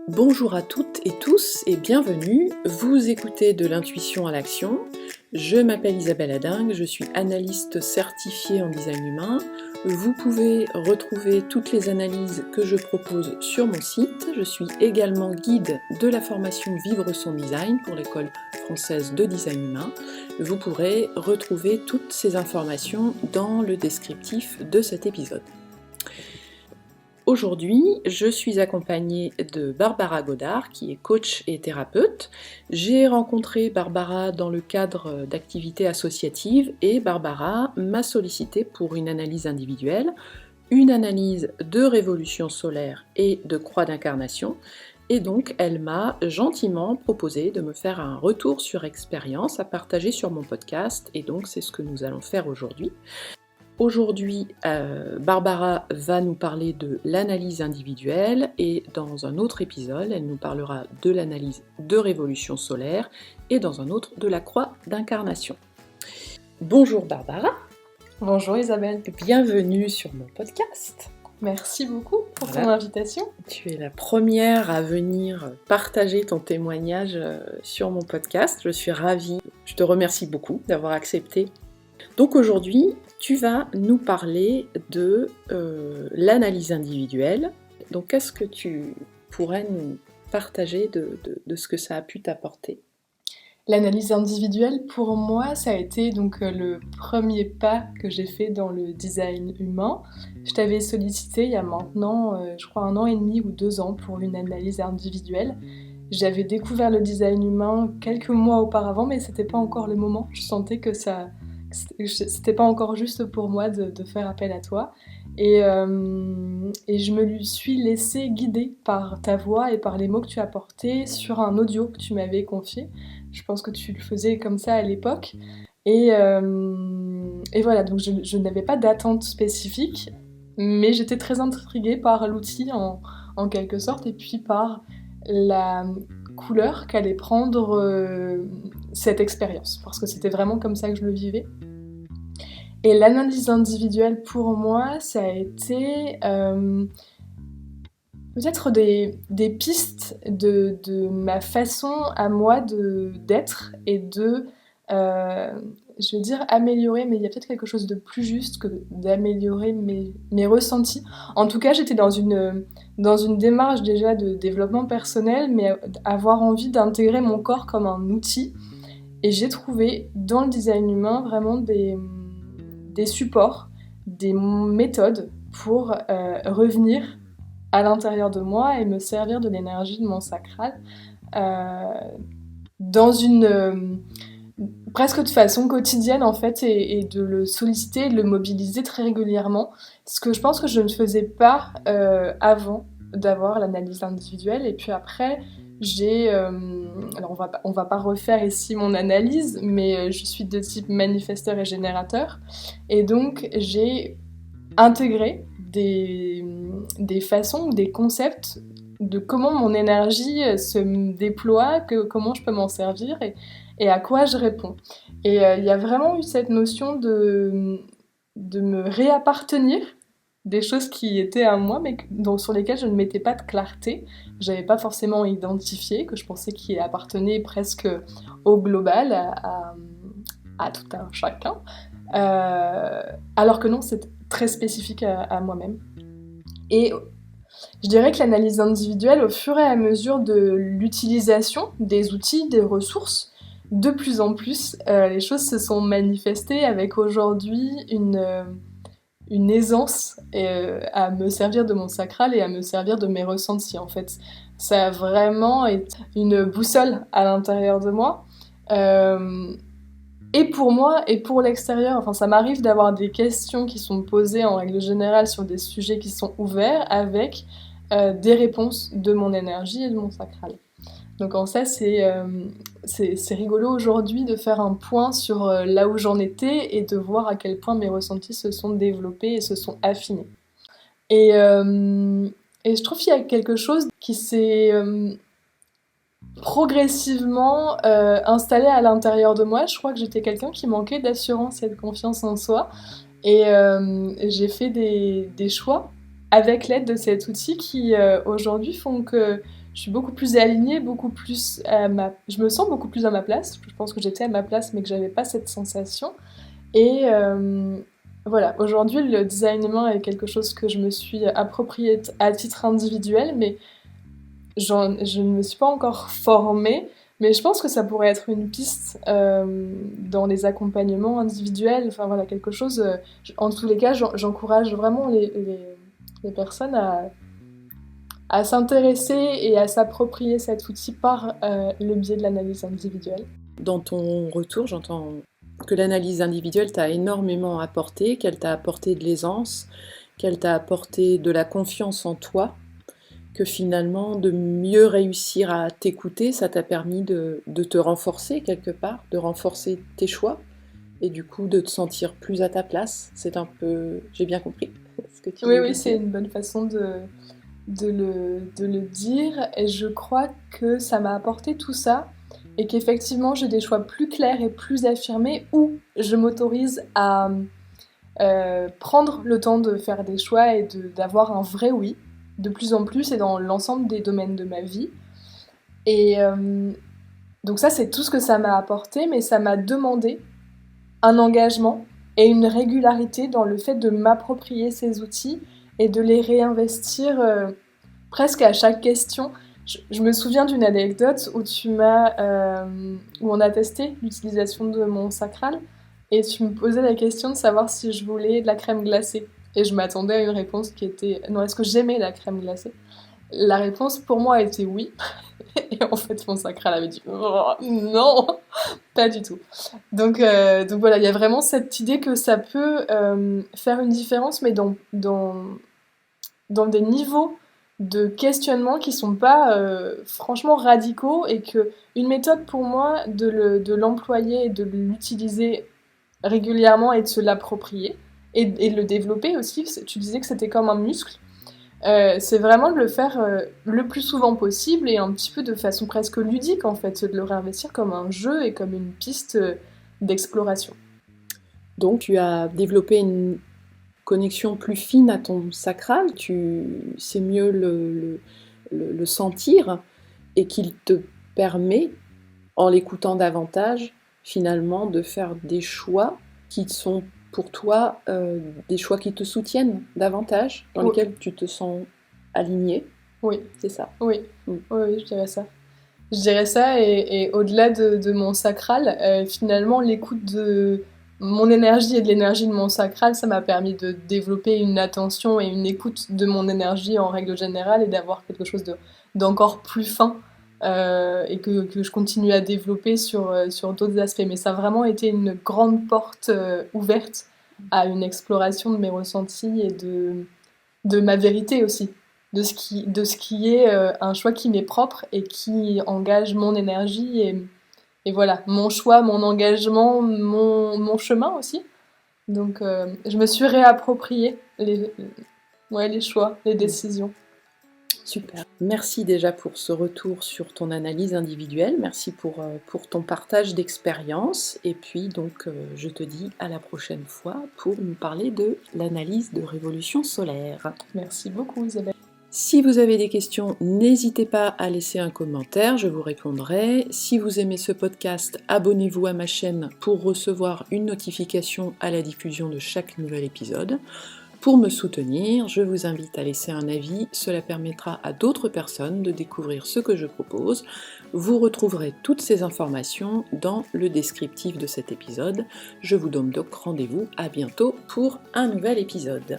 Bonjour à toutes et tous et bienvenue, vous écoutez de l'intuition à l'action. Je m'appelle Isabelle Adingue, je suis analyste certifiée en design humain. Vous pouvez retrouver toutes les analyses que je propose sur mon site. Je suis également guide de la formation Vivre son design pour l'école française de design humain. Vous pourrez retrouver toutes ces informations dans le descriptif de cet épisode. Aujourd'hui, je suis accompagnée de Barbara Godard, qui est coach et thérapeute. J'ai rencontré Barbara dans le cadre d'activités associatives et Barbara m'a sollicité pour une analyse individuelle, une analyse de révolution solaire et de croix d'incarnation. Et donc, elle m'a gentiment proposé de me faire un retour sur expérience à partager sur mon podcast. Et donc, c'est ce que nous allons faire aujourd'hui. Aujourd'hui, Barbara va nous parler de l'analyse individuelle et dans un autre épisode, elle nous parlera de l'analyse de révolution solaire et dans un autre de la croix d'incarnation. Bonjour Barbara. Bonjour Isabelle. Bienvenue sur mon podcast. Merci beaucoup pour ton invitation. Tu es la première à venir partager ton témoignage sur mon podcast. Je suis ravie. Je te remercie beaucoup d'avoir accepté. Donc aujourd'hui, tu vas nous parler de l'analyse individuelle. Donc qu'est-ce que tu pourrais nous partager de ce que ça a pu t'apporter ? L'analyse individuelle, pour moi, ça a été donc le premier pas que j'ai fait dans le design humain. Je t'avais sollicité il y a maintenant, je crois, 1 an et demi ou 2 ans pour une analyse individuelle. J'avais découvert le design humain quelques mois auparavant, mais c'était pas encore le moment. Je sentais que c'était pas encore juste pour moi de faire appel à toi. Et je me suis laissée guider par ta voix et par les mots que tu as portés sur un audio que tu m'avais confié. Je pense que tu le faisais comme ça à l'époque. Et voilà, donc je n'avais pas d'attente spécifique, mais j'étais très intriguée par l'outil en quelque sorte, et puis par la couleur qu'allait prendre cette expérience, parce que c'était vraiment comme ça que je le vivais. Et l'analyse individuelle pour moi, ça a été peut-être des pistes de ma façon à moi d'être et de, je vais dire améliorer, mais il y a peut-être quelque chose de plus juste que d'améliorer mes ressentis. En tout cas, j'étais dans une démarche déjà de développement personnel, mais avoir envie d'intégrer mon corps comme un outil. Et j'ai trouvé dans le design humain vraiment des supports, des méthodes pour revenir à l'intérieur de moi et me servir de l'énergie de mon sacral dans une presque de façon quotidienne en fait, et de le solliciter et de le mobiliser très régulièrement, ce que je pense que je ne faisais pas avant d'avoir l'analyse individuelle. Et puis après alors on va pas refaire ici mon analyse, mais je suis de type manifesteur et générateur, et donc j'ai intégré des façons, des concepts de comment mon énergie se déploie, comment je peux m'en servir et à quoi je réponds. Et il y a vraiment eu cette notion de me réappartenir, des choses qui étaient à moi, mais sur lesquelles je ne mettais pas de clarté, que j'avais pas forcément identifié, que je pensais qu'ils appartenaient presque au global, à tout un chacun, alors que non, c'est très spécifique à moi-même. Et je dirais que l'analyse individuelle, au fur et à mesure de l'utilisation des outils, des ressources, de plus en plus, les choses se sont manifestées avec aujourd'hui une aisance à me servir de mon sacral et à me servir de mes ressentis. En fait, ça a vraiment été une boussole à l'intérieur de moi. Et pour moi et pour l'extérieur, enfin ça m'arrive d'avoir des questions qui sont posées en règle générale sur des sujets qui sont ouverts avec des réponses de mon énergie et de mon sacral. Donc en ça c'est rigolo aujourd'hui de faire un point sur là où j'en étais et de voir à quel point mes ressentis se sont développés et se sont affinés. Et je trouve qu'il y a quelque chose qui s'est progressivement installé à l'intérieur de moi. Je crois que j'étais quelqu'un qui manquait d'assurance et de confiance en soi, et j'ai fait des choix avec l'aide de cet outil qui aujourd'hui font que je suis beaucoup plus alignée, je me sens beaucoup plus à ma place. Je pense que j'étais à ma place, mais que j'avais pas cette sensation. Et voilà, aujourd'hui, le design humain est quelque chose que je me suis approprié à titre individuel, mais je ne me suis pas encore formée. Mais je pense que ça pourrait être une piste dans les accompagnements individuels. Enfin voilà, quelque chose. En tous les cas, j'encourage vraiment les personnes à s'intéresser et à s'approprier cet outil par le biais de l'analyse individuelle. Dans ton retour, j'entends que l'analyse individuelle t'a énormément apporté, qu'elle t'a apporté de l'aisance, qu'elle t'a apporté de la confiance en toi, que finalement de mieux réussir à t'écouter, ça t'a permis de te renforcer quelque part, de renforcer tes choix et du coup de te sentir plus à ta place. C'est un peu... J'ai bien compris ce que tu Oui, veux oui, dire. c'est une bonne façon de le dire. Et je crois que ça m'a apporté tout ça. Et qu'effectivement, j'ai des choix plus clairs et plus affirmés où je m'autorise à prendre le temps de faire des choix et d'avoir un vrai oui, de plus en plus et dans l'ensemble des domaines de ma vie. Et donc ça, c'est tout ce que ça m'a apporté, mais ça m'a demandé un engagement et une régularité dans le fait de m'approprier ces outils et de les réinvestir presque à chaque question. Je me souviens d'une anecdote où où on a testé l'utilisation de mon sacral et tu me posais la question de savoir si je voulais de la crème glacée. Et je m'attendais à une réponse qui était non, est-ce que j'aimais la crème glacée? La réponse pour moi était oui. Et en fait, mon sacral avait dit oh, non, pas du tout. Donc voilà, il y a vraiment cette idée que ça peut faire une différence, mais dans des niveaux de questionnement qui sont pas franchement radicaux et que une méthode pour moi de l'employer et de l'utiliser régulièrement et de se l'approprier et de le développer aussi, tu disais que c'était comme un muscle, c'est vraiment de le faire le plus souvent possible et un petit peu de façon presque ludique en fait, de le réinvestir comme un jeu et comme une piste d'exploration. Donc tu as développé une connexion plus fine à ton sacral, tu sais mieux le sentir et qu'il te permet, en l'écoutant davantage, finalement de faire des choix qui sont pour toi des choix qui te soutiennent davantage, dans Oui. lesquels tu te sens aligné, Oui, c'est ça. oui, Mm. oui, je dirais ça. Je dirais ça, et au-delà de mon sacral, finalement, l'écoute de mon énergie et de l'énergie de mon sacral, ça m'a permis de développer une attention et une écoute de mon énergie en règle générale et d'avoir quelque chose d'encore plus fin et que je continue à développer sur d'autres aspects. Mais ça a vraiment été une grande porte ouverte à une exploration de mes ressentis et de ma vérité aussi, de ce qui est un choix qui m'est propre et qui engage mon énergie et voilà, mon choix, mon engagement, mon chemin aussi. Donc je me suis réapproprié les choix, les décisions. Super. Merci déjà pour ce retour sur ton analyse individuelle. Merci pour ton partage d'expérience. Et puis donc je te dis à la prochaine fois pour nous parler de l'analyse de révolution solaire. Merci beaucoup Isabelle. Si vous avez des questions, n'hésitez pas à laisser un commentaire, je vous répondrai. Si vous aimez ce podcast, abonnez-vous à ma chaîne pour recevoir une notification à la diffusion de chaque nouvel épisode. Pour me soutenir, je vous invite à laisser un avis, cela permettra à d'autres personnes de découvrir ce que je propose. Vous retrouverez toutes ces informations dans le descriptif de cet épisode. Je vous donne donc rendez-vous à bientôt pour un nouvel épisode.